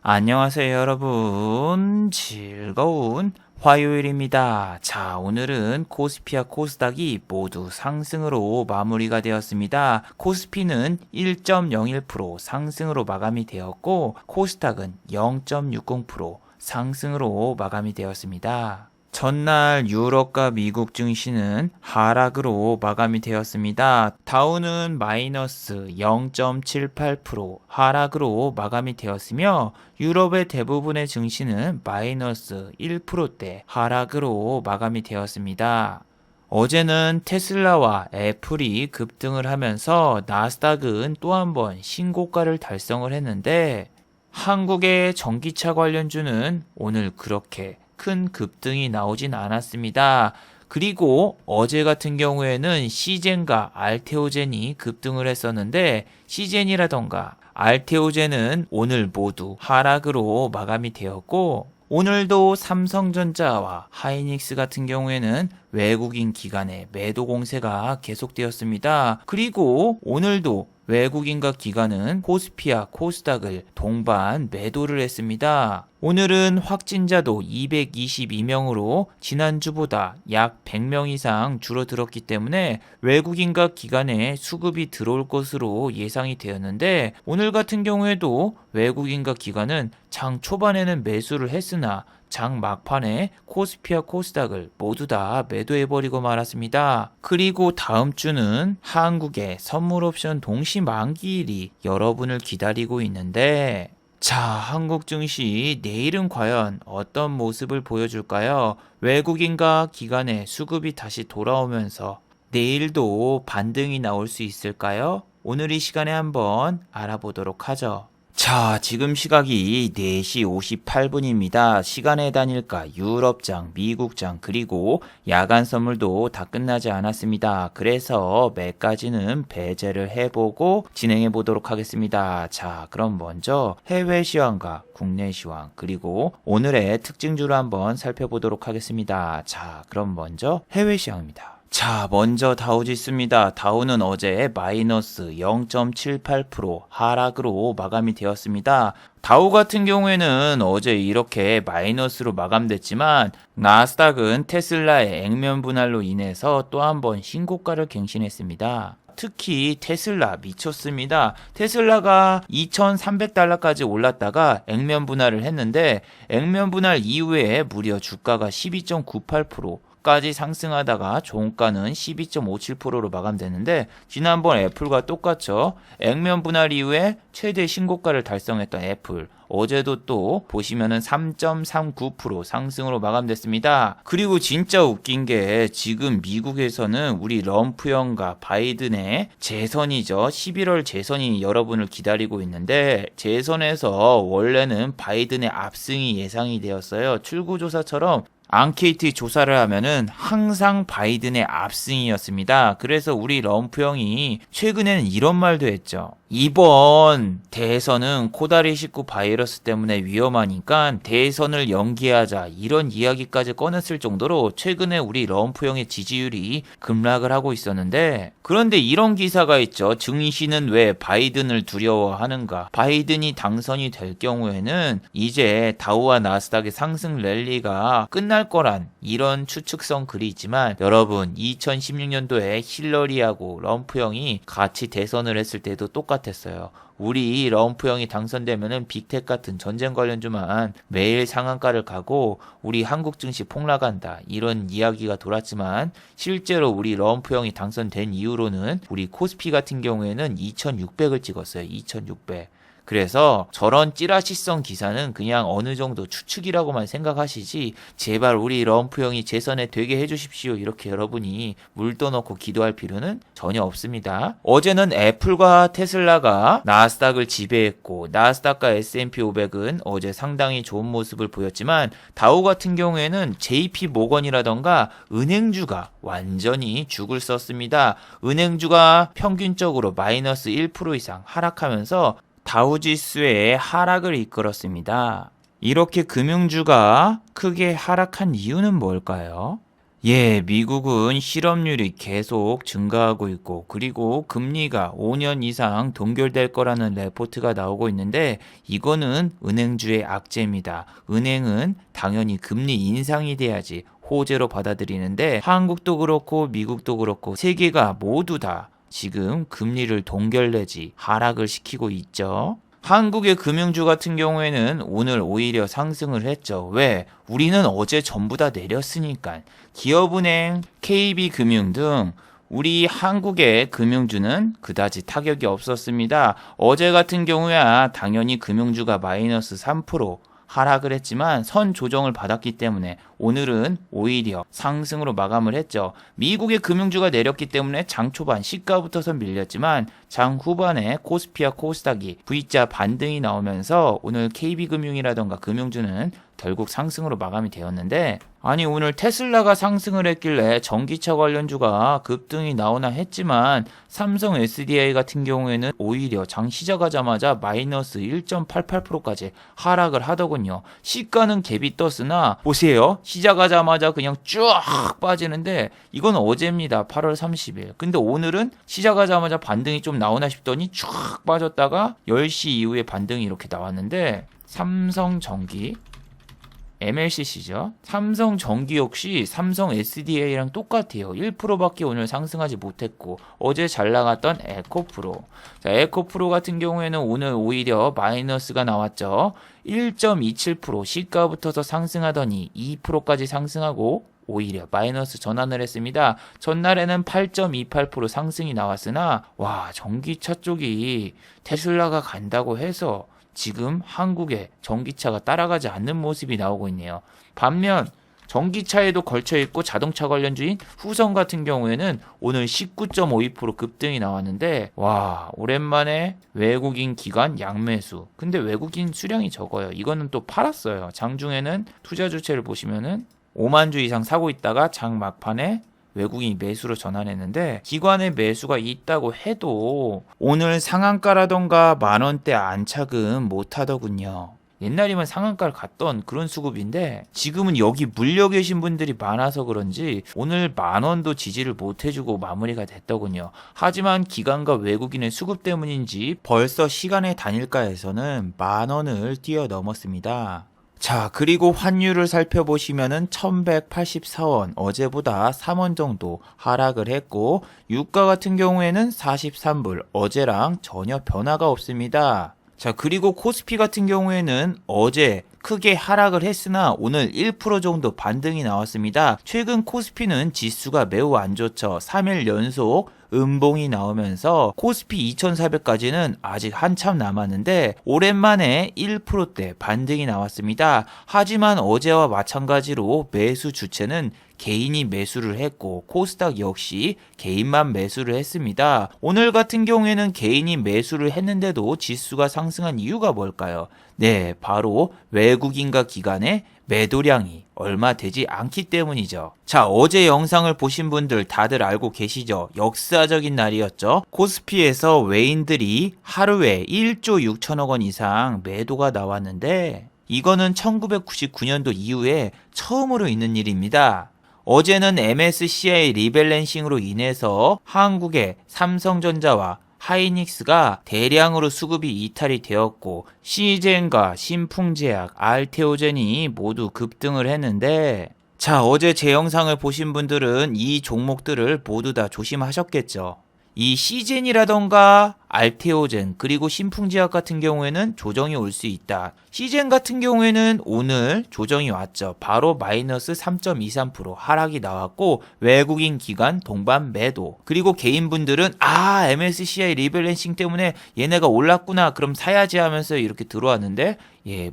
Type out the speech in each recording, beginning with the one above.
안녕하세요, 여러분. 즐거운 화요일입니다. 자, 오늘은 코스피와 코스닥이 모두 상승으로 마무리가 되었습니다. 코스피는 1.01% 상승으로 마감이 되었고, 코스닥은 0.60% 상승으로 마감이 되었습니다. 전날 유럽과 미국 증시는 하락으로 마감이 되었습니다. 다우는 마이너스 0.78% 하락으로 마감이 되었으며 유럽의 대부분의 증시는 마이너스 1%대 하락으로 마감이 되었습니다. 어제는 테슬라와 애플이 급등을 하면서 나스닥은 또 한 번 신고가를 달성을 했는데 한국의 전기차 관련주는 오늘 그렇게 큰 급등이 나오진 않았습니다. 그리고 어제 같은 경우에는 시젠과 알테오젠이 급등을 했었는데 시젠이라던가 알테오젠은 오늘 모두 하락으로 마감이 되었고 오늘도 삼성전자와 하이닉스 같은 경우에는 외국인 기관의 매도 공세가 계속되었습니다. 그리고 오늘도 외국인과 기관은 코스피와 코스닥을 동반 매도를 했습니다. 오늘은 확진자도 222명으로 지난주보다 약 100명 이상 줄어들었기 때문에 외국인과 기관의 수급이 들어올 것으로 예상이 되었는데 오늘 같은 경우에도 외국인과 기관은 장 초반에는 매수를 했으나 장 막판에 코스피와 코스닥을 모두 다 매도해버리고 말았습니다. 그리고 다음 주는 한국의 선물 옵션 동시 만기일이 여러분을 기다리고 있는데 자, 한국 증시 내일은 과연 어떤 모습을 보여줄까요? 외국인과 기관의 수급이 다시 돌아오면서 내일도 반등이 나올 수 있을까요? 오늘 이 시간에 한번 알아보도록 하죠. 자, 지금 시각이 4시 58분입니다. 시간의 단일가 유럽장, 미국장, 그리고 야간 선물도 다 끝나지 않았습니다. 그래서 몇 가지는 배제를 해보고 진행해 보도록 하겠습니다. 자, 그럼 먼저 해외 시황과 국내 시황, 그리고 오늘의 특징주를 한번 살펴보도록 하겠습니다. 자, 그럼 먼저 해외 시황입니다. 자, 먼저 다우지수입니다. 다우는 어제 마이너스 0.78% 하락으로 마감이 되었습니다. 다우 같은 경우에는 어제 이렇게 마이너스로 마감됐지만 나스닥은 테슬라의 액면 분할로 인해서 또 한 번 신고가를 갱신했습니다. 특히 테슬라 미쳤습니다. 테슬라가 2,300달러까지 올랐다가 액면 분할을 했는데 액면 분할 이후에 무려 주가가 12.98% 까지 상승하다가 종가는 12.57%로 마감됐는데 지난번 애플과 똑같죠. 액면 분할 이후에 최대 신고가를 달성했던 애플 어제도 또 보시면은 3.39% 상승으로 마감됐습니다. 그리고 진짜 웃긴 게 지금 미국에서는 우리 럼프 형과 바이든의 재선이죠. 11월 재선이 여러분을 기다리고 있는데 재선에서 원래는 바이든의 압승이 예상이 되었어요. 출구조사처럼 앙케이트 조사를 하면은 항상 바이든의 압승이었습니다. 그래서 우리 럼프 형이 최근에는 이런 말도 했죠. 이번 대선은 코다리19 바이러스 때문에 위험하니까 대선을 연기하자 이런 이야기까지 꺼냈을 정도로 최근에 우리 럼프 형의 지지율이 급락을 하고 있었는데 그런데 이런 기사가 있죠. 증시는 왜 바이든을 두려워하는가? 바이든이 당선이 될 경우에는 이제 다우와 나스닥의 상승 랠리가 끝날 거란 이런 추측성 글이 있지만 여러분 2016년도에 힐러리하고 럼프 형이 같이 대선을 했을 때도 똑같았어요. 우리 럼프 형이 당선되면은 빅텍 같은 전쟁 관련주만 매일 상한가를 가고 우리 한국 증시 폭락한다 이런 이야기가 돌았지만 실제로 우리 럼프 형이 당선된 이후로는 우리 코스피 같은 경우에는 2600을 찍었어요. 2600. 그래서 저런 찌라시성 기사는 그냥 어느 정도 추측이라고만 생각하시지 제발 우리 럼프 형이 재선에 되게 해주십시오 이렇게 여러분이 물 떠넣고 기도할 필요는 전혀 없습니다. 어제는 애플과 테슬라가 나스닥을 지배했고 나스닥과 S&P 500은 어제 상당히 좋은 모습을 보였지만 다우 같은 경우에는 JP 모건이라던가 은행주가 완전히 죽을 썼습니다. 은행주가 평균적으로 마이너스 1% 이상 하락하면서 다우지수의 하락을 이끌었습니다. 이렇게 금융주가 크게 하락한 이유는 뭘까요? 예, 미국은 실업률이 계속 증가하고 있고, 그리고 금리가 5년 이상 동결될 거라는 레포트가 나오고 있는데, 이거는 은행주의 악재입니다. 은행은 당연히 금리 인상이 돼야지 호재로 받아들이는데, 한국도 그렇고 미국도 그렇고 세계가 모두 다 지금 금리를 동결 내지 하락을 시키고 있죠. 한국의 금융주 같은 경우에는 오늘 오히려 상승을 했죠. 왜? 우리는 어제 전부 다 내렸으니까. 기업은행, KB금융 등 우리 한국의 금융주는 그다지 타격이 없었습니다. 어제 같은 경우야 당연히 금융주가 마이너스 3% 하락을 했지만 선 조정을 받았기 때문에 오늘은 오히려 상승으로 마감을 했죠. 미국의 금융주가 내렸기 때문에 장 초반 시가부터서 밀렸지만 장 후반에 코스피와 코스닥이 V자 반등이 나오면서 오늘 KB금융이라던가 금융주는 결국 상승으로 마감이 되었는데, 아니 오늘 테슬라가 상승을 했길래 전기차 관련주가 급등이 나오나 했지만 삼성 SDI 같은 경우에는 오히려 장 시작하자마자 마이너스 1.88%까지 하락을 하더군요. 시가는 갭이 떴으나 보세요. 시작하자마자 그냥 쭉 빠지는데 이건 어제입니다. 8월 30일. 근데 오늘은 시작하자마자 반등이 좀 나오나 싶더니 쭉 빠졌다가 10시 이후에 반등이 이렇게 나왔는데, 삼성전기 MLCC죠. 삼성전기 역시 삼성 SDA랑 똑같아요. 1%밖에 오늘 상승하지 못했고, 어제 잘 나갔던 에코프로. 자, 에코프로 같은 경우에는 오늘 오히려 마이너스가 나왔죠. 1.27% 시가부터서 상승하더니 2%까지 상승하고 오히려 마이너스 전환을 했습니다. 전날에는 8.28% 상승이 나왔으나 와, 전기차 쪽이 테슬라가 간다고 해서 지금 한국에 전기차가 따라가지 않는 모습이 나오고 있네요. 반면 전기차에도 걸쳐있고 자동차 관련주인 후성 같은 경우에는 오늘 19.52% 급등이 나왔는데, 와, 오랜만에 외국인 기관 양매수. 근데 외국인 수량이 적어요. 이거는 또 팔았어요. 장중에는 투자 주체를 보시면은 5만 주 이상 사고 있다가 장 막판에 외국인이 매수로 전환했는데, 기관의 매수가 있다고 해도 오늘 상한가라던가 만원대 안착은 못하더군요. 옛날이면 상한가를 갔던 그런 수급인데 지금은 여기 물려 계신 분들이 많아서 그런지 오늘 만원도 지지를 못해주고 마무리가 됐더군요. 하지만 기관과 외국인의 수급 때문인지 벌써 시간의 단일가에서는 만원을 뛰어넘었습니다. 자, 그리고 환율을 살펴보시면은 1184원, 어제보다 3원 정도 하락을 했고, 유가 같은 경우에는 43불, 어제랑 전혀 변화가 없습니다. 자, 그리고 코스피 같은 경우에는 어제 크게 하락을 했으나 오늘 1% 정도 반등이 나왔습니다. 최근 코스피는 지수가 매우 안 좋죠. 3일 연속 음봉이 나오면서 코스피 2400까지는 아직 한참 남았는데 오랜만에 1%대 반등이 나왔습니다. 하지만 어제와 마찬가지로 매수 주체는 개인이 매수를 했고 코스닥 역시 개인만 매수를 했습니다. 오늘 같은 경우에는 개인이 매수를 했는데도 지수가 상승한 이유가 뭘까요? 네, 바로 외국인과 기관의 매도량이 얼마 되지 않기 때문이죠. 자, 어제 영상을 보신 분들 다들 알고 계시죠? 역사적인 날이었죠. 코스피에서 외인들이 하루에 1조 6천억 원 이상 매도가 나왔는데 이거는 1999년도 이후에 처음으로 있는 일입니다. 어제는 MSCI 리밸런싱으로 인해서 한국의 삼성전자와 하이닉스가 대량으로 수급이 이탈이 되었고 시젠과 신풍제약, 알테오젠이 모두 급등을 했는데, 자, 어제 제 영상을 보신 분들은 이 종목들을 모두 다 조심하셨겠죠. 이 시젠이라던가 알테오젠 그리고 신풍제약 같은 경우에는 조정이 올 수 있다. 시젠 같은 경우에는 오늘 조정이 왔죠. 바로 마이너스 3.23% 하락이 나왔고 외국인 기관 동반 매도. 그리고 개인분들은 MSCI 리밸런싱 때문에 얘네가 올랐구나 그럼 사야지 하면서 이렇게 들어왔는데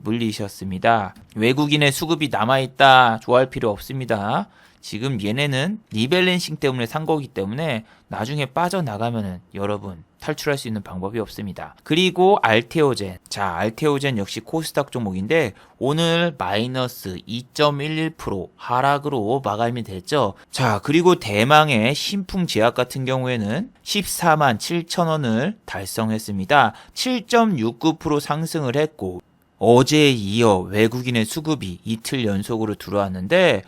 물리셨습니다. 외국인의 수급이 남아있다. 좋아할 필요 없습니다. 지금 얘네는 리밸런싱 때문에 산 거기 때문에 나중에 빠져나가면은 여러분 탈출할 수 있는 방법이 없습니다. 그리고 알테오젠. 자, 알테오젠 역시 코스닥 종목인데 오늘 마이너스 2.11% 하락으로 마감이 됐죠. 자, 그리고 대망의 신풍제약 같은 경우에는 14만 7천 원을 달성했습니다. 7.69% 상승을 했고 어제에 이어 외국인의 수급이 이틀 연속으로 들어왔는데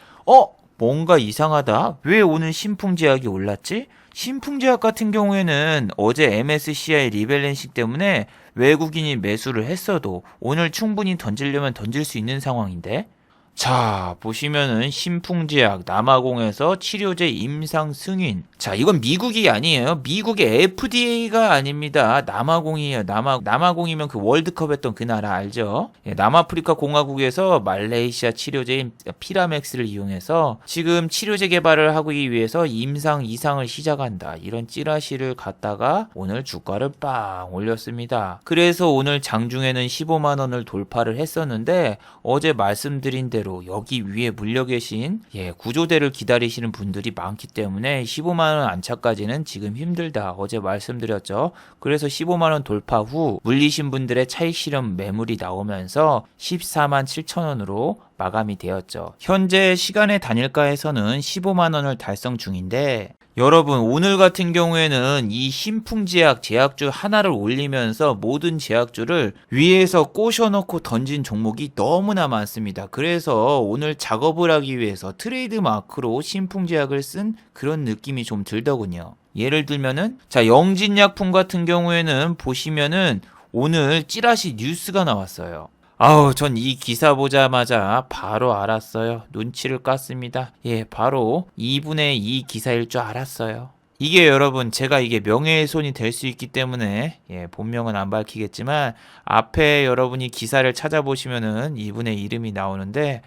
뭔가 이상하다. 왜 오늘 신풍제약이 올랐지? 신풍제약 같은 경우에는 어제 MSCI 리밸런싱 때문에 외국인이 매수를 했어도 오늘 충분히 던지려면 던질 수 있는 상황인데, 자, 보시면은 신풍제약 남아공에서 치료제 임상 승인. 자, 이건 미국이 아니에요. 미국의 FDA가 아닙니다. 남아공이에요. 남아공이면 그 월드컵 했던 그 나라 알죠? 예, 남아프리카 공화국에서 말레이시아 치료제인 피라맥스를 이용해서 지금 치료제 개발을 하기 위해서 임상 이상을 시작한다. 이런 찌라시를 갖다가 오늘 주가를 빵 올렸습니다. 그래서 오늘 장중에는 15만 원을 돌파를 했었는데, 어제 말씀드린 대로 여기 위에 물려 계신 구조대를 기다리시는 분들이 많기 때문에 15만원 안착까지는 지금 힘들다. 어제 말씀드렸죠. 그래서 15만원 돌파 후 물리신 분들의 차익 실현 매물이 나오면서 14만 7천원으로 마감이 되었죠. 현재 시간의 단일가에서는 15만원을 달성 중인데, 여러분 오늘 같은 경우에는 이 신풍제약 제약주 하나를 올리면서 모든 제약주를 위에서 꼬셔놓고 던진 종목이 너무나 많습니다. 그래서 오늘 작업을 하기 위해서 트레이드 마크로 신풍제약을 쓴 그런 느낌이 좀 들더군요. 예를 들면은 자, 영진약품 같은 경우에는 보시면은 오늘 찌라시 뉴스가 나왔어요. 아우, 전 이 기사 보자마자 바로 알았어요. 눈치를 깠습니다. 예, 바로 2분의 2 기사일 줄 알았어요. 이게 여러분, 제가 이게 명예훼손이 될 수 있기 때문에 본명은 안 밝히겠지만 앞에 여러분이 기사를 찾아보시면은 이분의 이름이 나오는데,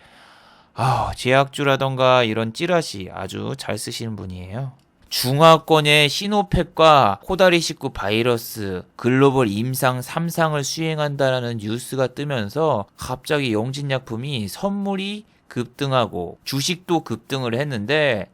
제약주라던가 이런 찌라시 아주 잘 쓰시는 분이에요. 중화권의 시노팩과 코다리19 바이러스 글로벌 임상 3상을 수행한다라는 뉴스가 뜨면서 갑자기 영진약품이 선물이 급등하고 주식도 급등을 했는데,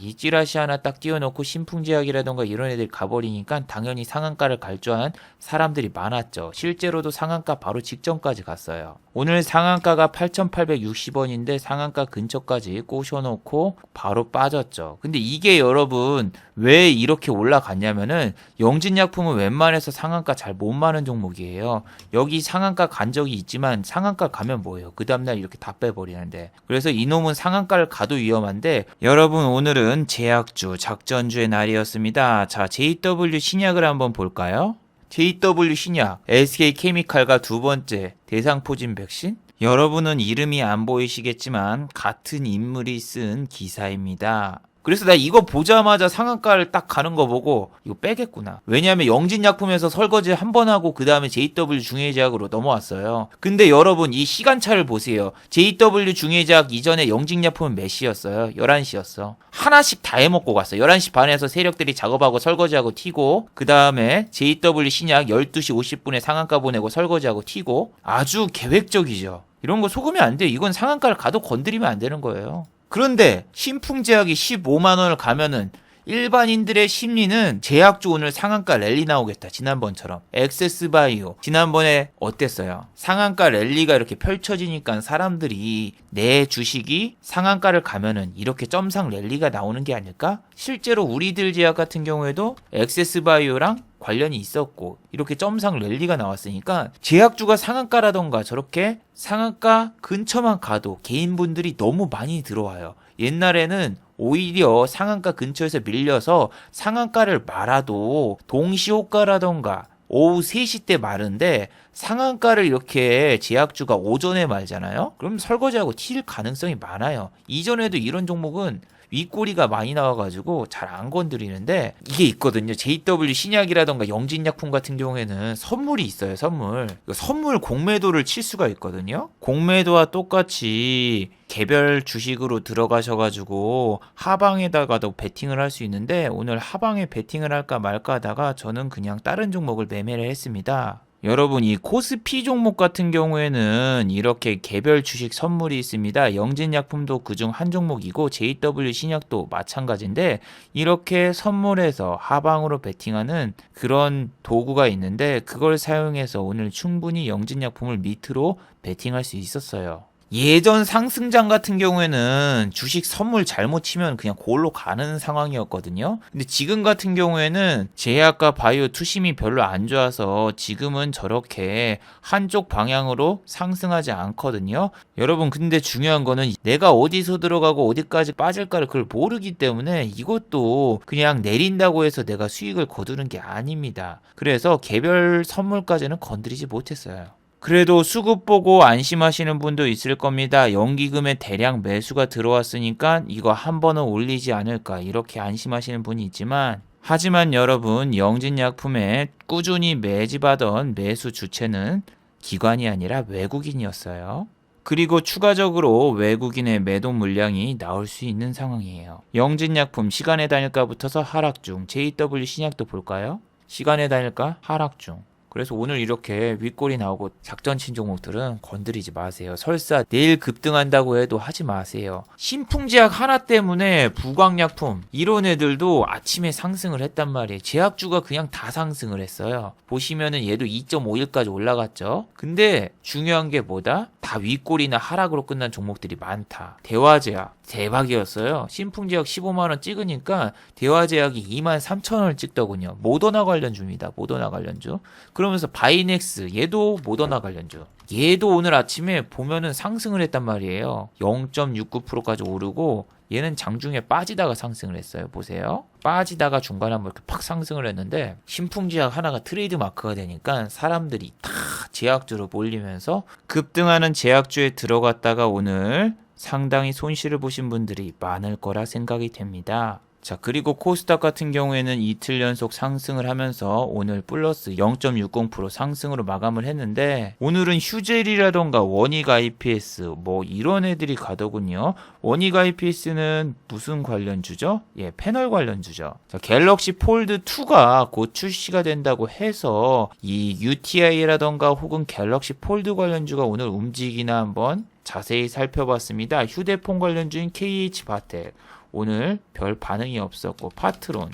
이 찌라시 하나 딱 띄워놓고 신풍제약이라던가 이런 애들 가버리니까 당연히 상한가를 갈 줄 아는 사람들이 많았죠. 실제로도 상한가 바로 직전까지 갔어요. 오늘 상한가가 8,860원인데 상한가 근처까지 꼬셔놓고 바로 빠졌죠. 근데 이게 여러분 왜 이렇게 올라갔냐면은, 영진약품은 웬만해서 상한가 잘 못 마는 종목이에요. 여기 상한가 간 적이 있지만 상한가 가면 뭐예요? 그 다음날 이렇게 다 빼버리는데. 그래서 이놈은 상한가를 가도 위험한데, 여러분 오늘은 제약주 작전주의 날이었습니다. 자, JW 신약을 한번 볼까요? JW 신약, SK케미칼과 두 번째 대상포진 백신? 여러분은 이름이 안 보이시겠지만 같은 인물이 쓴 기사입니다. 그래서 나 이거 보자마자 상한가를 딱 가는 거 보고 이거 빼겠구나. 왜냐하면 영진약품에서 설거지 한 번 하고 그 다음에 JW 중해제약으로 넘어왔어요. 근데 여러분 이 시간차를 보세요. JW 중해제약 이전에 영진약품은 몇 시였어요? 11시였어. 하나씩 다 해먹고 갔어. 11시 반에서 세력들이 작업하고 설거지하고 튀고, 그 다음에 JW 신약 12시 50분에 상한가 보내고 설거지하고 튀고. 아주 계획적이죠. 이런 거 속으면 안 돼요. 이건 상한가를 가도 건드리면 안 되는 거예요. 그런데 신풍제약이 15만 원을 가면은 일반인들의 심리는 제약주 오늘 상한가 랠리 나오겠다. 지난번처럼. 액세스바이오. 지난번에 어땠어요? 상한가 랠리가 이렇게 펼쳐지니까 사람들이 내 주식이 상한가를 가면은 이렇게 점상 랠리가 나오는 게 아닐까? 실제로 우리들 제약 같은 경우에도 액세스바이오랑 관련이 있었고 이렇게 점상 랠리가 나왔으니까 제약주가 상한가라던가 저렇게 상한가 근처만 가도 개인분들이 너무 많이 들어와요. 옛날에는 오히려 상한가 근처에서 밀려서 상한가를 말아도 동시호가라던가 오후 3시 때 마른데, 상한가를 이렇게 제약주가 오전에 말잖아요? 그럼 설거지하고 튈 가능성이 많아요. 이전에도 이런 종목은 윗꼬리가 많이 나와가지고 잘 안 건드리는데, 이게 있거든요. JW 신약이라던가 영진약품 같은 경우에는 선물이 있어요. 선물 공매도를 칠 수가 있거든요. 공매도와 똑같이 개별 주식으로 들어가셔가지고 하방에다가도 베팅을 할 수 있는데, 오늘 하방에 베팅을 할까 말까 하다가 저는 그냥 다른 종목을 매매를 했습니다. 여러분 이 코스피 종목 같은 경우에는 이렇게 개별 주식 선물이 있습니다. 영진약품도 그중 한 종목이고 JW 신약도 마찬가지인데, 이렇게 선물해서 하방으로 베팅하는 그런 도구가 있는데 그걸 사용해서 오늘 충분히 영진약품을 밑으로 베팅할 수 있었어요. 예전 상승장 같은 경우에는 주식 선물 잘못 치면 그냥 골로 가는 상황이었거든요. 근데 지금 같은 경우에는 제약과 바이오 투심이 별로 안 좋아서 지금은 저렇게 한쪽 방향으로 상승하지 않거든요. 여러분, 근데 중요한 거는 내가 어디서 들어가고 어디까지 빠질까를 그걸 모르기 때문에 이것도 그냥 내린다고 해서 내가 수익을 거두는 게 아닙니다. 그래서 개별 선물까지는 건드리지 못했어요. 그래도 수급 보고 안심하시는 분도 있을 겁니다. 연기금에 대량 매수가 들어왔으니까 이거 한 번은 올리지 않을까 이렇게 안심하시는 분이 있지만, 하지만 여러분, 영진약품에 꾸준히 매집하던 매수 주체는 기관이 아니라 외국인이었어요. 그리고 추가적으로 외국인의 매도 물량이 나올 수 있는 상황이에요. 영진약품 시간의 단일가 붙어서 하락 중. JW 신약도 볼까요? 시간의 단일가 하락 중. 그래서 오늘 이렇게 윗골이 나오고 작전친 종목들은 건드리지 마세요. 설사 내일 급등한다고 해도 하지 마세요. 신풍제약 하나 때문에 부광약품 이런 애들도 아침에 상승을 했단 말이에요. 제약주가 그냥 다 상승을 했어요. 보시면은 얘도 2.51까지 올라갔죠. 근데 중요한 게 뭐다? 다 윗골이나 하락으로 끝난 종목들이 많다. 대화제약 대박이었어요. 신풍제약 15만원 찍으니까 대화제약이 23,000원을 찍더군요. 모더나 관련주입니다. 모더나 관련주. 그러면서 바이넥스 얘도 모더나 관련주. 얘도 오늘 아침에 보면은 상승을 했단 말이에요. 0.69%까지 오르고 얘는 장중에 빠지다가 상승을 했어요. 보세요. 빠지다가 중간에 한번 이렇게 팍 상승을 했는데 신풍제약 하나가 트레이드 마크가 되니까 사람들이 다 제약주로 몰리면서 급등하는 제약주에 들어갔다가 오늘 상당히 손실을 보신 분들이 많을 거라 생각이 됩니다. 자, 그리고 코스닥 같은 경우에는 이틀 연속 상승을 하면서 오늘 플러스 0.60% 상승으로 마감을 했는데, 오늘은 휴젤이라던가 원익 IPS 뭐 이런 애들이 가더군요. 원익 IPS는 무슨 관련주죠? 예, 패널 관련주죠. 자, 갤럭시 폴드 2가 곧 출시가 된다고 해서 이 UTI라던가 혹은 갤럭시 폴드 관련주가 오늘 움직이나 한번 자세히 살펴봤습니다. 휴대폰 관련주인 KH바텍 오늘 별 반응이 없었고, 파트론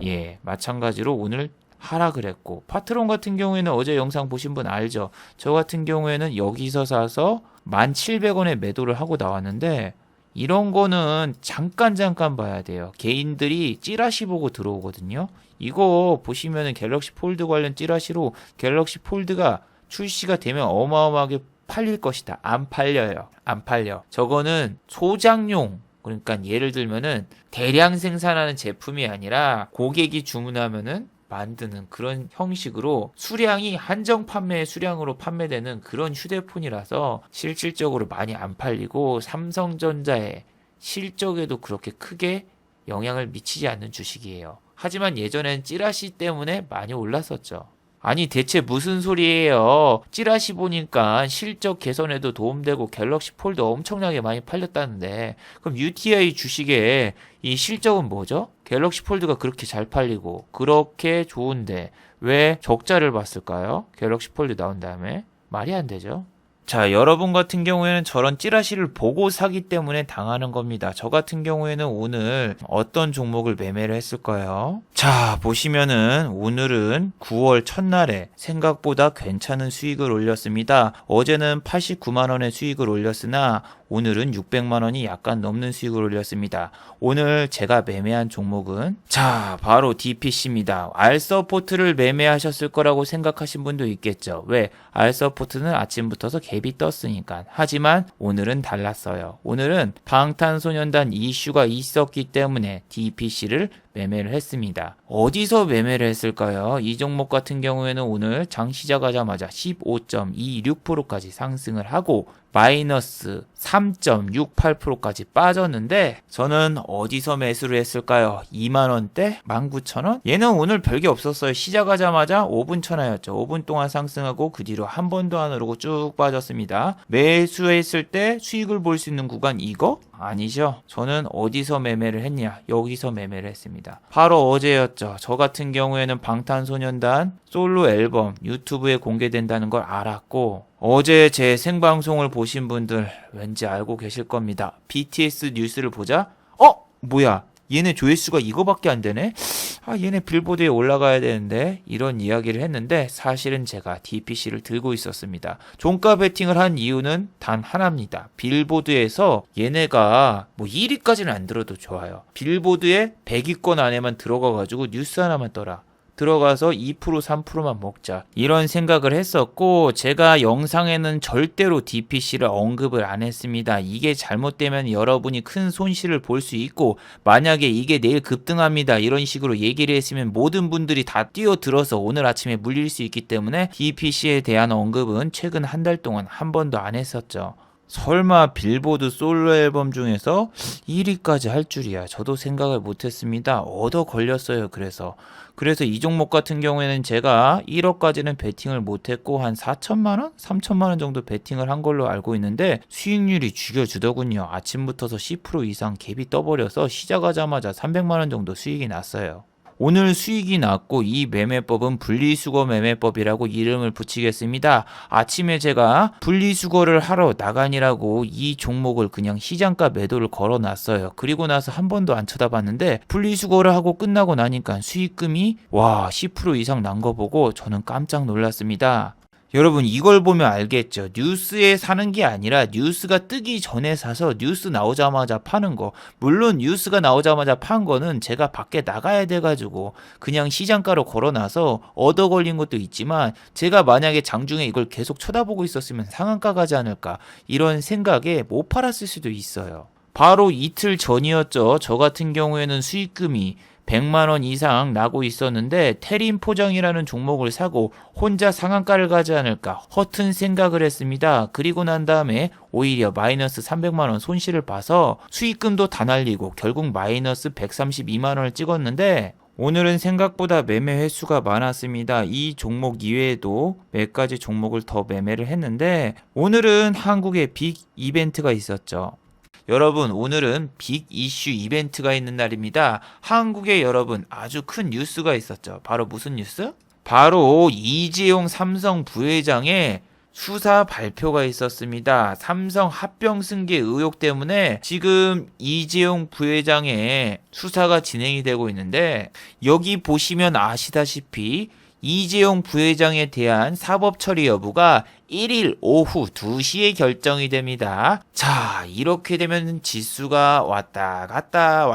예 마찬가지로 오늘 하락을 했고, 파트론 같은 경우에는 어제 영상 보신 분 알죠? 저 같은 경우에는 여기서 사서 1,700원에 매도를 하고 나왔는데, 이런 거는 잠깐 봐야 돼요. 개인들이 찌라시 보고 들어오거든요. 이거 보시면은 갤럭시 폴드 관련 찌라시로 갤럭시 폴드가 출시가 되면 어마어마하게 팔릴 것이다. 안 팔려요. 안 팔려. 저거는 소장용, 그러니까 예를 들면은 대량 생산하는 제품이 아니라 고객이 주문하면은 만드는 그런 형식으로 수량이 한정 판매의 수량으로 판매되는 그런 휴대폰이라서 실질적으로 많이 안 팔리고 삼성전자의 실적에도 그렇게 크게 영향을 미치지 않는 주식이에요. 하지만 예전엔 찌라시 때문에 많이 올랐었죠. 아니 대체 무슨 소리예요? 찌라시 보니까 실적 개선에도 도움되고 갤럭시 폴드 엄청나게 많이 팔렸다는데, 그럼 UTI 주식의 이 실적은 뭐죠? 갤럭시 폴드가 그렇게 잘 팔리고 그렇게 좋은데 왜 적자를 봤을까요? 갤럭시 폴드 나온 다음에 말이 안 되죠. 자, 여러분 같은 경우에는 저런 찌라시를 보고 사기 때문에 당하는 겁니다. 저 같은 경우에는 오늘 어떤 종목을 매매를 했을까요? 자, 보시면은 오늘은 9월 첫날에 생각보다 괜찮은 수익을 올렸습니다. 어제는 89만원의 수익을 올렸으나 오늘은 600만원이 약간 넘는 수익을 올렸습니다. 오늘 제가 매매한 종목은 자, 바로 DPC입니다. 알서포트를 매매하셨을 거라고 생각하신 분도 있겠죠. 왜? 알서포트는 아침부터서 갭이 떴으니까. 하지만 오늘은 달랐어요. 오늘은 방탄소년단 이슈가 있었기 때문에 DPC를 매매를 했습니다. 어디서 매매를 했을까요? 이 종목 같은 경우에는 오늘 장 시작하자마자 15.26%까지 상승을 하고 마이너스 3.68%까지 빠졌는데, 저는 어디서 매수를 했을까요? 2만원대? 19,000원? 얘는 오늘 별게 없었어요. 시작하자마자 5분 천하였죠. 5분 동안 상승하고 그 뒤로 한 번도 안 오르고 쭉 빠졌습니다. 매수했을 때 수익을 볼 수 있는 구간 이거? 아니죠. 저는 어디서 매매를 했냐? 여기서 매매를 했습니다. 바로 어제였죠. 저 같은 경우에는 방탄소년단 솔로 앨범 유튜브에 공개된다는 걸 알았고, 어제 제 생방송을 보신 분들 왠지 알고 계실 겁니다. BTS 뉴스를 보자 뭐야, 얘네 조회수가 이거밖에 안 되네? 얘네 빌보드에 올라가야 되는데 이런 이야기를 했는데 사실은 제가 DPC를 들고 있었습니다. 종가 베팅을 한 이유는 단 하나입니다. 빌보드에서 얘네가 뭐 1위까지는 안 들어도 좋아요. 빌보드에 100위권 안에만 들어가가지고 뉴스 하나만 떠라. 들어가서 2% 3%만 먹자 이런 생각을 했었고, 제가 영상에는 절대로 DPC를 언급을 안 했습니다. 이게 잘못되면 여러분이 큰 손실을 볼 수 있고, 만약에 이게 내일 급등합니다 이런 식으로 얘기를 했으면 모든 분들이 다 뛰어들어서 오늘 아침에 물릴 수 있기 때문에 DPC에 대한 언급은 최근 한 달 동안 한 번도 안 했었죠. 설마 빌보드 솔로 앨범 중에서 1위까지 할 줄이야. 저도 생각을 못했습니다. 얻어 걸렸어요. 그래서 이 종목 같은 경우에는 제가 1억까지는 베팅을 못했고 한 4천만원? 3천만원 정도 베팅을 한 걸로 알고 있는데 수익률이 죽여주더군요. 아침부터서 10% 이상 갭이 떠버려서 시작하자마자 300만원 정도 수익이 났어요. 오늘 수익이 났고 이 매매법은 분리수거 매매법이라고 이름을 붙이겠습니다. 아침에 제가 분리수거를 하러 나가니라고 이 종목을 그냥 시장가 매도를 걸어놨어요. 그리고 나서 한 번도 안 쳐다봤는데 분리수거를 하고 끝나고 나니까 수익금이 10% 이상 난 거 보고 저는 깜짝 놀랐습니다. 여러분 이걸 보면 알겠죠. 뉴스에 사는 게 아니라 뉴스가 뜨기 전에 사서 뉴스 나오자마자 파는 거. 물론 뉴스가 나오자마자 판 거는 제가 밖에 나가야 돼가지고 그냥 시장가로 걸어놔서 얻어 걸린 것도 있지만, 제가 만약에 장중에 이걸 계속 쳐다보고 있었으면 상한가 가지 않을까 이런 생각에 못 팔았을 수도 있어요. 바로 이틀 전이었죠. 저 같은 경우에는 수익금이 100만원 이상 나고 있었는데 테린 포장이라는 종목을 사고 혼자 상한가를 가지 않을까 허튼 생각을 했습니다. 그리고 난 다음에 오히려 마이너스 300만원 손실을 봐서 수익금도 다 날리고 결국 마이너스 132만원을 찍었는데, 오늘은 생각보다 매매 횟수가 많았습니다. 이 종목 이외에도 몇 가지 종목을 더 매매를 했는데, 오늘은 한국에 빅 이벤트가 있었죠. 여러분 오늘은 빅 이슈 이벤트가 있는 날입니다. 한국에 여러분 아주 큰 뉴스가 있었죠. 바로 무슨 뉴스? 바로 이재용 삼성 부회장의 수사 발표가 있었습니다. 삼성 합병 승계 의혹 때문에 지금 이재용 부회장의 수사가 진행이 되고 있는데, 여기 보시면 아시다시피 이재용 부회장에 대한 사법 처리 여부가 1일 오후 2시에 결정이 됩니다. 자, 이렇게 되면 지수가 왔다 갔다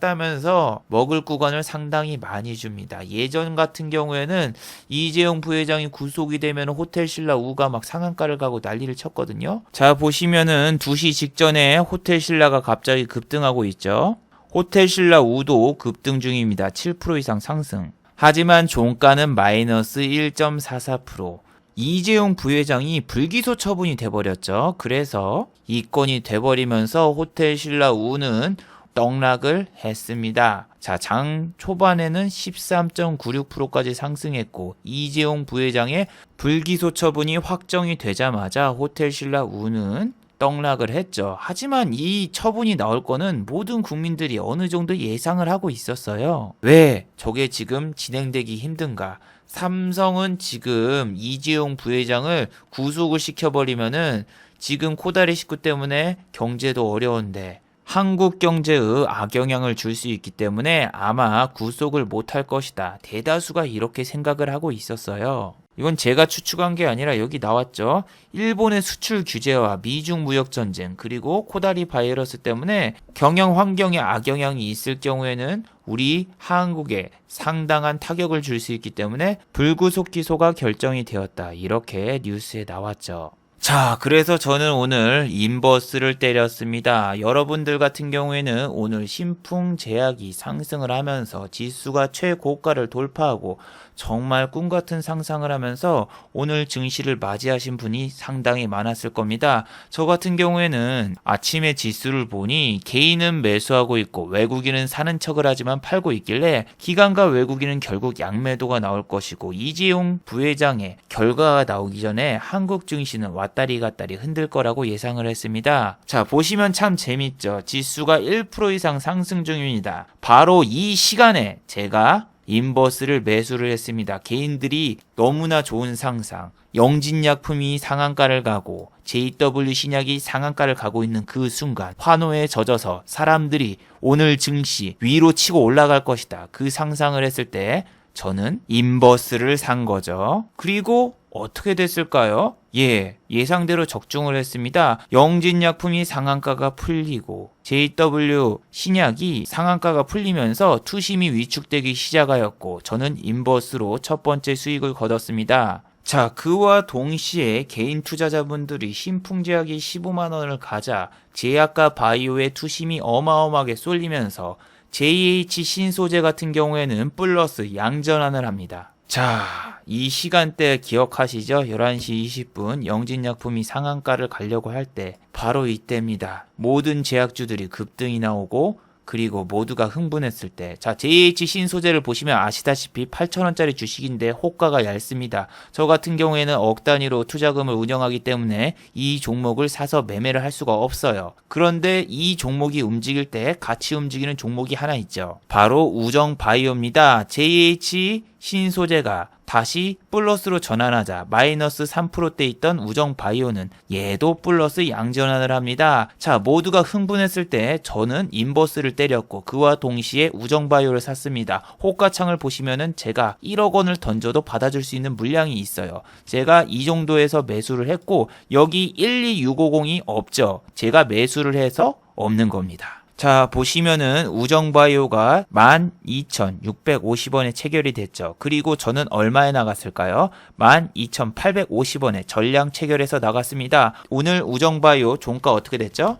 하면서 먹을 구간을 상당히 많이 줍니다. 예전 같은 경우에는 이재용 부회장이 구속이 되면 호텔신라 우가 막 상한가를 가고 난리를 쳤거든요. 자, 보시면은 2시 직전에 호텔신라가 갑자기 급등하고 있죠. 호텔신라 우도 급등 중입니다. 7% 이상 상승. 하지만 종가는 마이너스 1.44%. 이재용 부회장이 불기소 처분이 돼버렸죠. 그래서 이 건이 돼버리면서 호텔신라 우는 떡락을 했습니다. 자, 장 초반에는 13.96%까지 상승했고, 이재용 부회장의 불기소 처분이 확정이 되자마자 호텔신라 우는 떡락을 했죠. 하지만 이 처분이 나올 거는 모든 국민들이 어느 정도 예상을 하고 있었어요. 왜 저게 지금 진행되기 힘든가? 삼성은 지금 이재용 부회장을 구속을 시켜버리면은 지금 코다리 식구 때문에 경제도 어려운데 한국 경제에 악영향을 줄 수 있기 때문에 아마 구속을 못할 것이다. 대다수가 이렇게 생각을 하고 있었어요. 이건 제가 추측한 게 아니라 여기 나왔죠. 일본의 수출 규제와 미중 무역 전쟁 그리고 코다리 바이러스 때문에 경영 환경에 악영향이 있을 경우에는 우리 한국에 상당한 타격을 줄 수 있기 때문에 불구속 기소가 결정이 되었다. 이렇게 뉴스에 나왔죠. 자, 그래서 저는 오늘 인버스를 때렸습니다. 여러분들 같은 경우에는 오늘 신풍 제약이 상승을 하면서 지수가 최고가를 돌파하고 정말 꿈같은 상상을 하면서 오늘 증시를 맞이하신 분이 상당히 많았을 겁니다. 저 같은 경우에는 아침에 지수를 보니 개인은 매수하고 있고 외국인은 사는 척을 하지만 팔고 있길래 기관과 외국인은 결국 양매도가 나올 것이고 이재용 부회장의 결과가 나오기 전에 한국 증시는 왔다리 갔다리 흔들 거라고 예상을 했습니다. 자, 보시면 참 재밌죠. 지수가 1% 이상 상승 중입니다. 바로 이 시간에 제가 인버스를 매수를 했습니다. 개인들이 너무나 좋은 상상. 영진약품이 상한가를 가고 JW 신약이 상한가를 가고 있는 그 순간 환호에 젖어서 사람들이 오늘 증시 위로 치고 올라갈 것이다. 그 상상을 했을 때 저는 인버스를 산 거죠. 그리고 어떻게 됐을까요? 예상대로 적중을 했습니다. 영진약품이 상한가가 풀리고 JW 신약이 상한가가 풀리면서 투심이 위축되기 시작하였고 저는 인버스로 첫 번째 수익을 거뒀습니다. 자, 그와 동시에 개인 투자자분들이 신풍제약이 15만 원을 가자 제약과 바이오의 투심이 어마어마하게 쏠리면서 JH 신소재 같은 경우에는 플러스 양전환을 합니다. 자, 이 시간대 기억하시죠? 11시 20분 영진약품이 상한가를 가려고 할 때 바로 이때입니다. 모든 제약주들이 급등이 나오고 그리고 모두가 흥분했을 때, 자, JH 신소재를 보시면 아시다시피 8,000원짜리 주식인데 호가가 얇습니다. 저 같은 경우에는 억 단위로 투자금을 운영하기 때문에 이 종목을 사서 매매를 할 수가 없어요. 그런데 이 종목이 움직일 때 같이 움직이는 종목이 하나 있죠. 바로 우정바이오입니다. JH 신소재가 다시 플러스로 전환하자 마이너스 3%대 있던 우정바이오는 얘도 플러스 양전환을 합니다. 자, 모두가 흥분했을 때 저는 인버스를 때렸고 그와 동시에 우정바이오를 샀습니다. 호가창을 보시면은 제가 1억 원을 던져도 받아줄 수 있는 물량이 있어요. 제가 이 정도에서 매수를 했고 여기 12650이 없죠. 제가 매수를 해서 없는 겁니다. 자, 보시면은 우정바이오가 12,650원에 체결이 됐죠. 그리고 저는 얼마에 나갔을까요? 12,850원에 전량 체결해서 나갔습니다. 오늘 우정바이오 종가 어떻게 됐죠?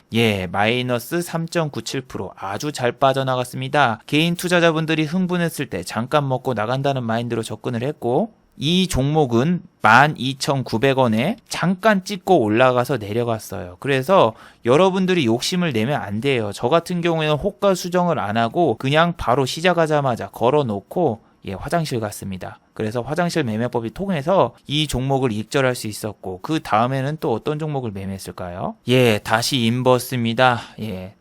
마이너스 3.97%. 아주 잘 빠져나갔습니다. 개인 투자자분들이 흥분했을 때 잠깐 먹고 나간다는 마인드로 접근을 했고 이 종목은 12,900원에 잠깐 찍고 올라가서 내려갔어요. 그래서 여러분들이 욕심을 내면 안 돼요. 저 같은 경우에는 호가 수정을 안 하고 그냥 바로 시작하자마자 걸어놓고 화장실 갔습니다. 그래서 화장실 매매법이 통해서 이 종목을 익절할 수 있었고 그 다음에는 또 어떤 종목을 매매했을까요? 다시 인버스입니다.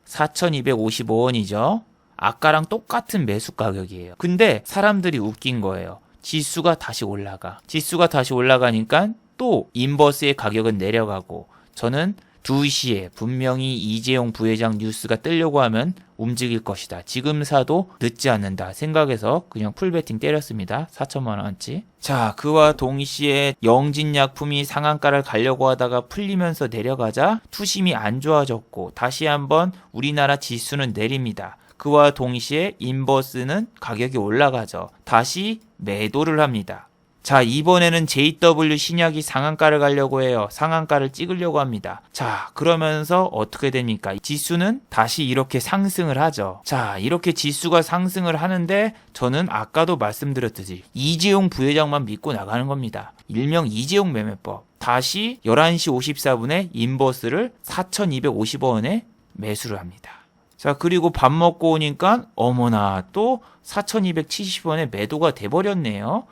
4,255원이죠. 아까랑 똑같은 매수 가격이에요. 근데 사람들이 웃긴 거예요. 지수가 다시 올라가. 지수가 다시 올라가니까 또 인버스의 가격은 내려가고 저는 2시에 분명히 이재용 부회장 뉴스가 뜨려고 하면 움직일 것이다. 지금 사도 늦지 않는다 생각해서 그냥 풀베팅 때렸습니다. 4천만 원어치. 자, 그와 동시에 영진약품이 상한가를 가려고 하다가 풀리면서 내려가자 투심이 안 좋아졌고 다시 한번 우리나라 지수는 내립니다. 그와 동시에 인버스는 가격이 올라가죠. 다시 매도를 합니다. 자, 이번에는 JW 신약이 상한가를 가려고 해요. 상한가를 찍으려고 합니다. 자, 그러면서 어떻게 됩니까? 지수는 다시 이렇게 상승을 하죠. 자, 이렇게 지수가 상승을 하는데 저는 아까도 말씀드렸듯이 이재용 부회장만 믿고 나가는 겁니다. 일명 이재용 매매법. 다시 11시 54분에 인버스를 4,250원에 매수를 합니다. 자, 그리고 밥 먹고 오니까 어머나 또 4,270원에 매도가 돼버렸네요.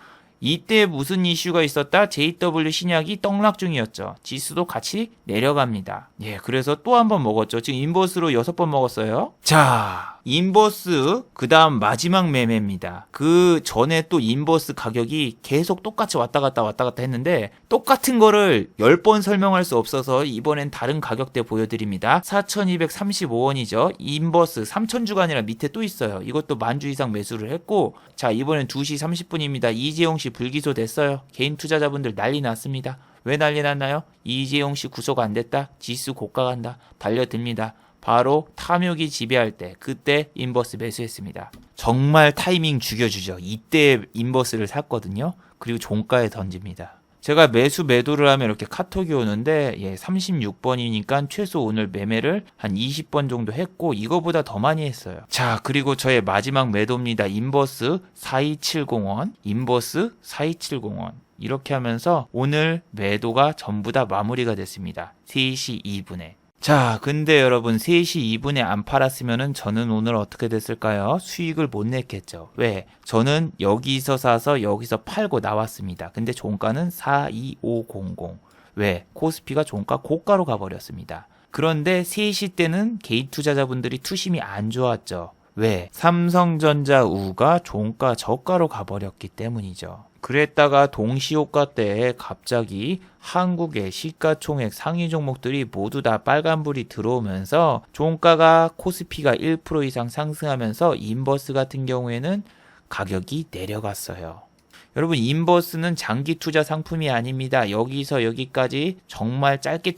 이때 무슨 이슈가 있었다? JW 신약이 떡락 중이었죠. 지수도 같이 내려갑니다. 그래서 또 한 번 먹었죠. 지금 인버스로 6번 먹었어요. 자, 인버스 그 다음 마지막 매매입니다. 그 전에 또 인버스 가격이 계속 똑같이 왔다 갔다 했는데 똑같은 거를 10번 설명할 수 없어서 이번엔 다른 가격대 보여드립니다. 4,235원이죠. 인버스 3,000주가 아니라 밑에 또 있어요. 이것도 10,000주 이상 매수를 했고 자, 이번엔 2시 30분입니다. 이재용 씨 불기소 됐어요. 개인 투자자분들 난리 났습니다. 왜 난리 났나요? 이재용 씨 구속 안 됐다. 지수 고가 간다. 달려듭니다. 바로 탐욕이 지배할 때 그때 인버스 매수했습니다. 정말 타이밍 죽여주죠. 이때 인버스를 샀거든요. 그리고 종가에 던집니다. 제가 매도를 하면 이렇게 카톡이 오는데 36번이니까 최소 오늘 매매를 한 20번 정도 했고 이거보다 더 많이 했어요. 자, 그리고 저의 마지막 매도입니다. 인버스 4270원. 인버스 4270원. 이렇게 하면서 오늘 매도가 전부 다 마무리가 됐습니다. 3시 2분에. 자, 근데 여러분 3시 2분에 안 팔았으면은 저는 오늘 어떻게 됐을까요? 수익을 못 냈겠죠. 왜? 저는 여기서 사서 여기서 팔고 나왔습니다. 근데 종가는 42500. 왜? 코스피가 종가 고가로 가버렸습니다. 그런데 3시 때는 개인 투자자분들이 투심이 안 좋았죠. 왜? 삼성전자 우가 종가 저가로 가버렸기 때문이죠. 그랬다가 동시효과 때 갑자기 한국의 시가총액 상위 종목들이 모두 다 빨간불이 들어오면서 종가가 코스피가 1% 이상 상승하면서 인버스 같은 경우에는 가격이 내려갔어요. 여러분, 인버스는 장기 투자 상품이 아닙니다. 여기서 여기까지 정말 짧게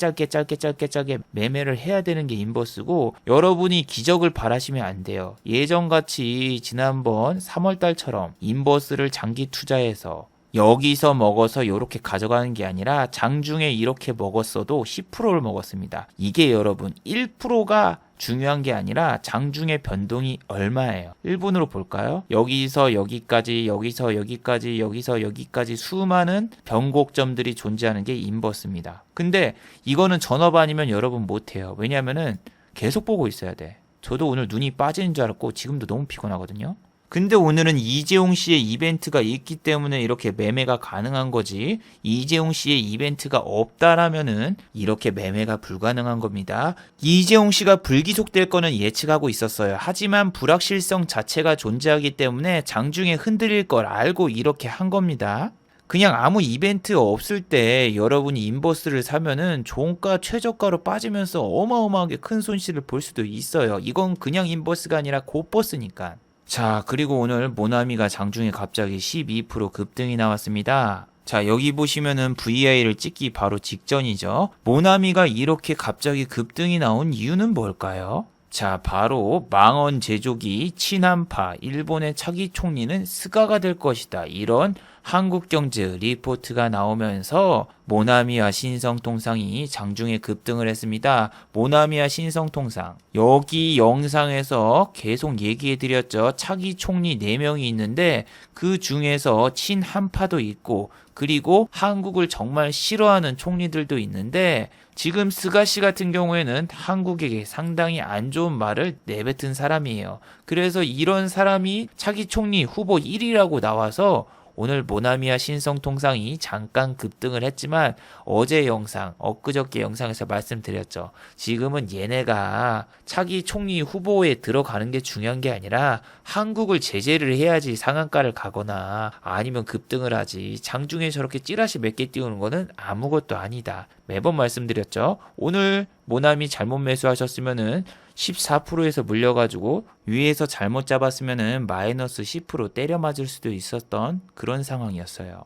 매매를 해야 되는 게 인버스고, 여러분이 기적을 바라시면 안 돼요. 예전같이 지난번 3월달처럼 인버스를 장기 투자해서 여기서 먹어서 이렇게 가져가는 게 아니라 장중에 이렇게 먹었어도 10%를 먹었습니다. 이게 여러분 1%가 중요한 게 아니라 장중의 변동이 얼마예요? 1분으로 볼까요? 여기서 여기까지, 여기서 여기까지, 여기서 여기까지 수많은 변곡점들이 존재하는 게 인버스입니다. 근데 이거는 전업 아니면 여러분 못해요. 왜냐면은 계속 보고 있어야 돼. 저도 오늘 눈이 빠지는 줄 알았고 지금도 너무 피곤하거든요. 근데 오늘은 이재용 씨의 이벤트가 있기 때문에 이렇게 매매가 가능한 거지, 이재용 씨의 이벤트가 없다라면은 이렇게 매매가 불가능한 겁니다. 이재용 씨가 불기속될 거는 예측하고 있었어요. 하지만 불확실성 자체가 존재하기 때문에 장중에 흔들릴 걸 알고 이렇게 한 겁니다. 그냥 아무 이벤트 없을 때 여러분이 인버스를 사면은 종가 최저가로 빠지면서 어마어마하게 큰 손실을 볼 수도 있어요. 이건 그냥 인버스가 아니라 고버스니까. 자, 그리고 오늘 모나미가 장중에 갑자기 12% 급등이 나왔습니다. 자, 여기 보시면은 VI를 찍기 바로 직전이죠. 모나미가 이렇게 갑자기 급등이 나온 이유는 뭘까요? 자, 바로 망원 제조기 친한파 일본의 차기 총리는 스가가 될 것이다, 이런 한국경제 리포트가 나오면서 모나미와 신성통상이 장중에 급등을 했습니다. 모나미와 신성통상, 여기 영상에서 계속 얘기해드렸죠. 차기 총리 4명이 있는데 그 중에서 친한파도 있고, 그리고 한국을 정말 싫어하는 총리들도 있는데, 지금 스가 씨 같은 경우에는 한국에게 상당히 안 좋은 말을 내뱉은 사람이에요. 그래서 이런 사람이 차기 총리 후보 1위라고 나와서 오늘 모나미와 신성통상이 잠깐 급등을 했지만, 어제 영상, 엊그저께 영상에서 말씀드렸죠. 지금은 얘네가 차기 총리 후보에 들어가는 게 중요한 게 아니라 한국을 제재를 해야지 상한가를 가거나 아니면 급등을 하지, 장중에 저렇게 찌라시 몇 개 띄우는 거는 아무것도 아니다. 매번 말씀드렸죠. 오늘 모나미 잘못 매수하셨으면은 14%에서 물려가지고 위에서 잘못 잡았으면은 마이너스 10% 때려 맞을 수도 있었던 그런 상황이었어요.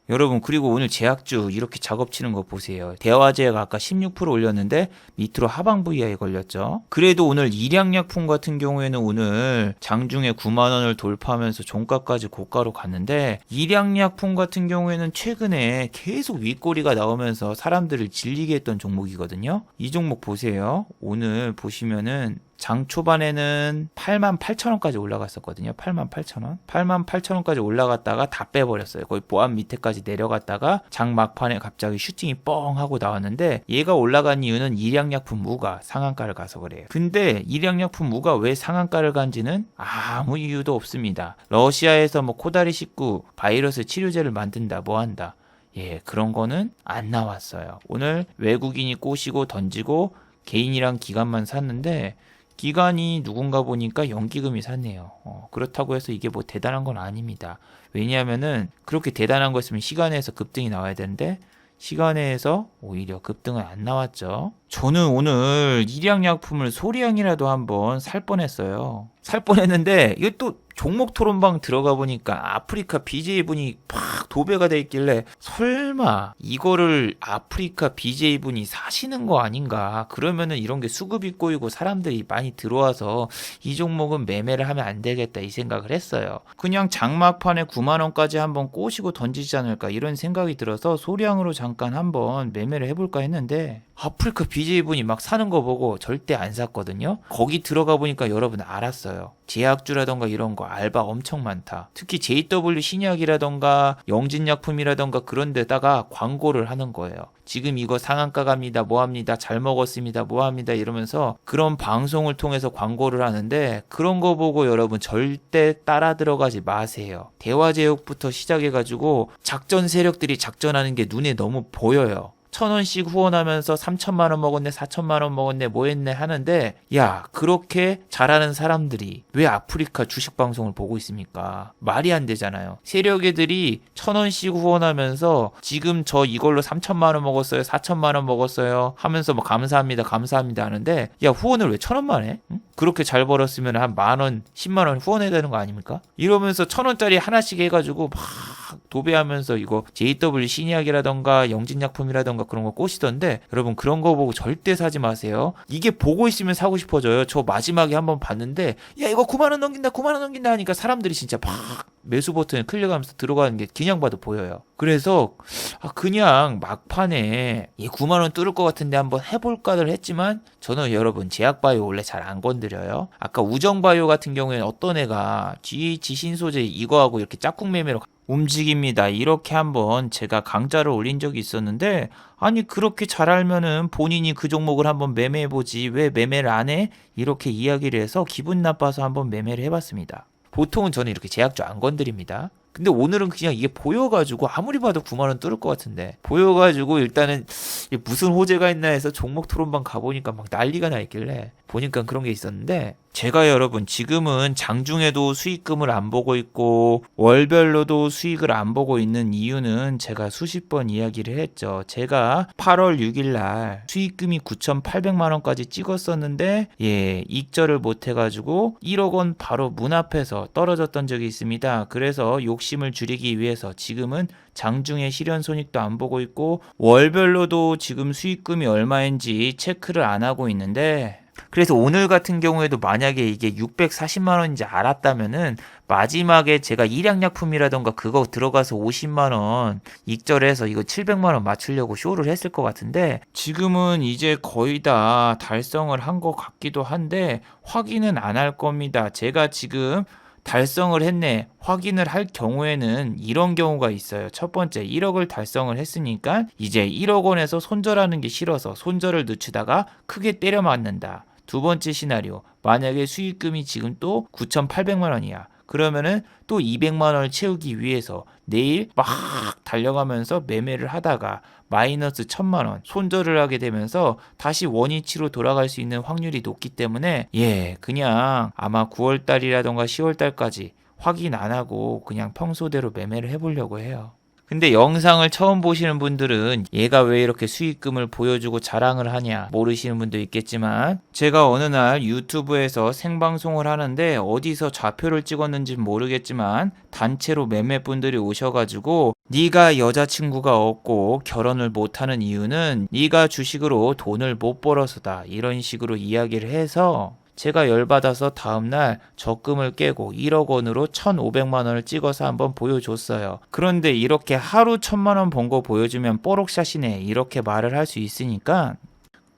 여러분, 그리고 오늘 제약주 이렇게 작업 치는 거 보세요. 대화제약 아까 16% 올렸는데 밑으로 하방 VI에 걸렸죠. 그래도 오늘 일양약품 같은 경우에는 오늘 장중에 9만 원을 돌파하면서 종가까지 고가로 갔는데, 일양약품 같은 경우에는 최근에 계속 윗꼬리가 나오면서 사람들을 질리게 했던 종목이거든요. 이 종목 보세요. 오늘 보시면은 장 초반에는 88,000원까지 올라갔었거든요. 88,000원. 88,000원까지 올라갔다가 다 빼버렸어요. 거의 보안 밑에까지 내려갔다가 장 막판에 갑자기 슈팅이 뻥 하고 나왔는데, 얘가 올라간 이유는 일양약품 무가 상한가를 가서 그래요. 근데 일양약품 무가 왜 상한가를 간지는 아무 이유도 없습니다. 러시아에서 뭐 코다리19 바이러스 치료제를 만든다, 뭐 한다. 예, 그런 거는 안 나왔어요. 오늘 외국인이 꼬시고 던지고 개인이랑 기관만 샀는데, 기관이 누군가 보니까 연기금이 샀네요. 그렇다고 해서 이게 뭐 대단한 건 아닙니다. 왜냐하면은 그렇게 대단한 거였으면 시간에서 급등이 나와야 되는데 시간에서 오히려 급등은 안 나왔죠. 저는 오늘 일양약품을 소량이라도 한번 살 뻔했어요. 살 뻔했는데 이게 또 종목 토론방 들어가 보니까 아프리카 BJ분이 팍 도배가 돼 있길래, 설마 이거를 아프리카 BJ분이 사시는 거 아닌가, 그러면은 이런 게 수급이 꼬이고 사람들이 많이 들어와서 이 종목은 매매를 하면 안 되겠다, 이 생각을 했어요. 그냥 장막판에 9만 원까지 한번 꼬시고 던지지 않을까 이런 생각이 들어서 소량으로 잠깐 한번 매매를 해볼까 했는데, 아프리카 BJ분이 막 사는 거 보고 절대 안 샀거든요. 거기 들어가 보니까 여러분 알았어요. 제약주라던가 이런 거 알바 엄청 많다. 특히 JW 신약이라던가 영진약품이라던가 그런 데다가 광고를 하는 거예요. 지금 이거 상한가 갑니다, 뭐합니다, 잘 먹었습니다, 뭐합니다 이러면서 그런 방송을 통해서 광고를 하는데, 그런 거 보고 여러분 절대 따라 들어가지 마세요. 대화제육부터 시작해가지고 작전 세력들이 작전하는 게 눈에 너무 보여요. 1,000원씩 후원하면서 3천만 원 먹었네, 4천만 원 먹었네, 뭐 했네 하는데, 야, 그렇게 잘하는 사람들이 왜 아프리카 주식 방송을 보고 있습니까? 말이 안 되잖아요. 세력애들이 1,000원씩 후원하면서 지금 저 이걸로 3천만 원 먹었어요, 4천만 원 먹었어요 하면서 뭐 감사합니다, 감사합니다 하는데, 야, 후원을 왜 1,000원만 해? 응? 그렇게 잘 벌었으면 한 10,000원, 10만 원 후원해야 되는 거 아닙니까? 이러면서 1,000원짜리 하나씩 해가지고 막 도배하면서 이거 JW 신의학이라던가 영진약품이라던가 그런 거 꼬시던데, 여러분 그런 거 보고 절대 사지 마세요. 이게 보고 있으면 사고 싶어져요. 저 마지막에 한번 봤는데, 야, 이거 9만 원 넘긴다, 9만 원 넘긴다 하니까 사람들이 진짜 막 매수 버튼에 클릭하면서 들어가는 게 그냥 봐도 보여요. 그래서 그냥 막판에 9만 원 뚫을 것 같은데 한번 해볼까를 했지만, 저는 여러분 제약바이오 원래 잘 안 건드려요. 아까 우정바이오 같은 경우에는 어떤 애가 GH 신소재 이거하고 이렇게 짝꿍 매매로 움직입니다, 이렇게 한번 제가 강좌를 올린 적이 있었는데, 아니 그렇게 잘 알면은 본인이 그 종목을 한번 매매해보지 왜 매매를 안 해? 이렇게 이야기를 해서 기분 나빠서 한번 매매를 해봤습니다. 보통은 저는 이렇게 제약주 안 건드립니다. 근데 오늘은 그냥 이게 보여가지고 아무리 봐도 9만 원 뚫을 것 같은데, 보여가지고 일단은 무슨 호재가 있나 해서 종목 토론방 가보니까 막 난리가 나 있길래 보니까 그런 게 있었는데, 제가 여러분 지금은 장중에도 수익금을 안 보고 있고 월별로도 수익을 안 보고 있는 이유는 제가 수십 번 이야기를 했죠. 제가 8월 6일 날 수익금이 9,800만 원까지 찍었었는데, 익절을 못 해가지고 1억 원 바로 문 앞에서 떨어졌던 적이 있습니다. 그래서 욕심을 줄이기 위해서 지금은 장중에 실현 손익도 안 보고 있고 월별로도 지금 수익금이 얼마인지 체크를 안 하고 있는데, 그래서 오늘 같은 경우에도 만약에 이게 640만 원인지 알았다면은 마지막에 제가 일양약품이라던가 그거 들어가서 50만 원 익절해서 이거 700만 원 맞추려고 쇼를 했을 것 같은데, 지금은 이제 거의 다 달성을 한 것 같기도 한데 확인은 안 할 겁니다. 제가 지금 달성을 했네 확인을 할 경우에는 이런 경우가 있어요. 첫 번째, 1억을 달성을 했으니까 이제 1억 원에서 손절하는 게 싫어서 손절을 늦추다가 크게 때려 맞는다. 두 번째 시나리오, 만약에 수익금이 지금 또 9,800만 원이야. 그러면은 또 200만 원을 채우기 위해서 내일 막 달려가면서 매매를 하다가 마이너스 1,000만 원 손절을 하게 되면서 다시 원위치로 돌아갈 수 있는 확률이 높기 때문에, 그냥 아마 9월 달이라던가 10월 달까지 확인 안 하고 그냥 평소대로 매매를 해보려고 해요. 근데 영상을 처음 보시는 분들은 얘가 왜 이렇게 수익금을 보여주고 자랑을 하냐 모르시는 분도 있겠지만, 제가 어느 날 유튜브에서 생방송을 하는데 어디서 좌표를 찍었는지 모르겠지만 단체로 매매분들이 오셔가지고, 네가 여자친구가 없고 결혼을 못하는 이유는 네가 주식으로 돈을 못 벌어서다, 이런 식으로 이야기를 해서 제가 열받아서 다음날 적금을 깨고 1억 원으로 1,500만 원을 찍어서 한번 보여줬어요. 그런데 이렇게 하루 1,000만 원 번 거 보여주면 뽀록샷이네 이렇게 말을 할 수 있으니까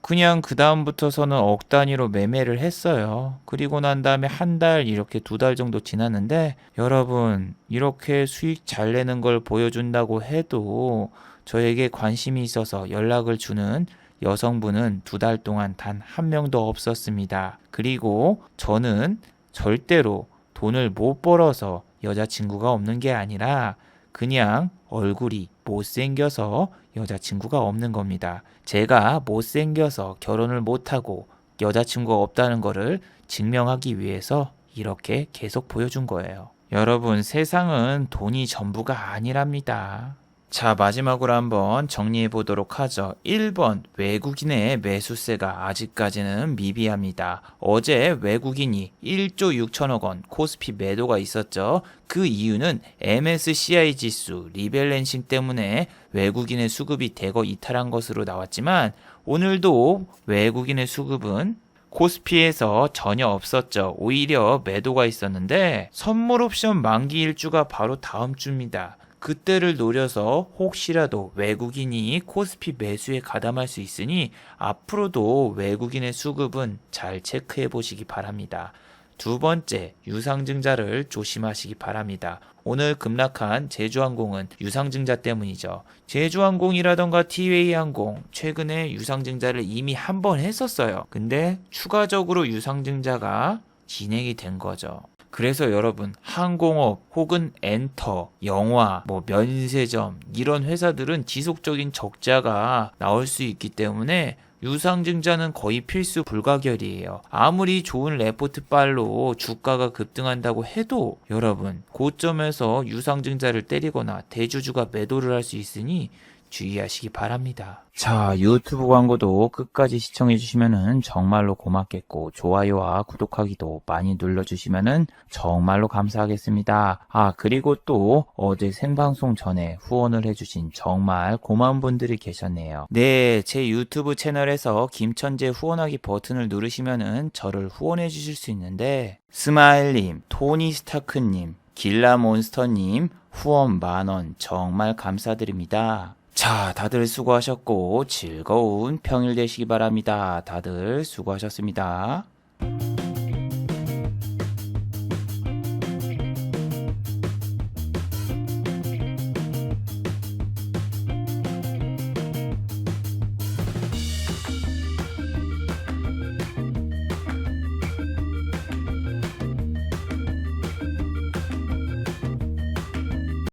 그냥 그 다음부터서는 억 단위로 매매를 했어요. 그리고 난 다음에 한 달, 이렇게 2달 정도 지났는데, 여러분 이렇게 수익 잘 내는 걸 보여준다고 해도 저에게 관심이 있어서 연락을 주는 여성분은 2달 동안 단 한 명도 없었습니다. 그리고 저는 절대로 돈을 못 벌어서 여자친구가 없는 게 아니라 그냥 얼굴이 못생겨서 여자친구가 없는 겁니다. 제가 못생겨서 결혼을 못하고 여자친구가 없다는 거를 증명하기 위해서 이렇게 계속 보여준 거예요. 여러분, 세상은 돈이 전부가 아니랍니다. 자, 마지막으로 한번 정리해 보도록 하죠. 1번, 외국인의 매수세가 아직까지는 미비합니다. 어제 외국인이 1조 6천억 원 코스피 매도가 있었죠. 그 이유는 MSCI 지수 리밸런싱 때문에 외국인의 수급이 대거 이탈한 것으로 나왔지만, 오늘도 외국인의 수급은 코스피에서 전혀 없었죠. 오히려 매도가 있었는데, 선물 옵션 만기 일주가 바로 다음 주입니다. 그때를 노려서 혹시라도 외국인이 코스피 매수에 가담할 수 있으니 앞으로도 외국인의 수급은 잘 체크해 보시기 바랍니다. 두 번째, 유상증자를 조심하시기 바랍니다. 오늘 급락한 제주항공은 유상증자 때문이죠. 제주항공이라던가 티웨이항공 최근에 유상증자를 이미 한 번 했었어요. 근데 추가적으로 유상증자가 진행이 된 거죠. 그래서 여러분, 항공업 혹은 엔터, 영화, 면세점 이런 회사들은 지속적인 적자가 나올 수 있기 때문에 유상증자는 거의 필수 불가결이에요. 아무리 좋은 레포트 빨로 주가가 급등한다고 해도 여러분, 고점에서 유상증자를 때리거나 대주주가 매도를 할 수 있으니 주의하시기 바랍니다. 자, 유튜브 광고도 끝까지 시청해주시면 정말로 고맙겠고, 좋아요와 구독하기도 많이 눌러주시면 정말로 감사하겠습니다. 그리고 또 어제 생방송 전에 후원을 해주신 정말 고마운 분들이 계셨네요. 네, 제 유튜브 채널에서 김천재 후원하기 버튼을 누르시면 저를 후원해 주실 수 있는데, 스마일님, 토니스타크님, 길라몬스터님, 후원 10,000원 정말 감사드립니다. 자, 다들 수고하셨고 즐거운 평일 되시기 바랍니다. 다들 수고하셨습니다.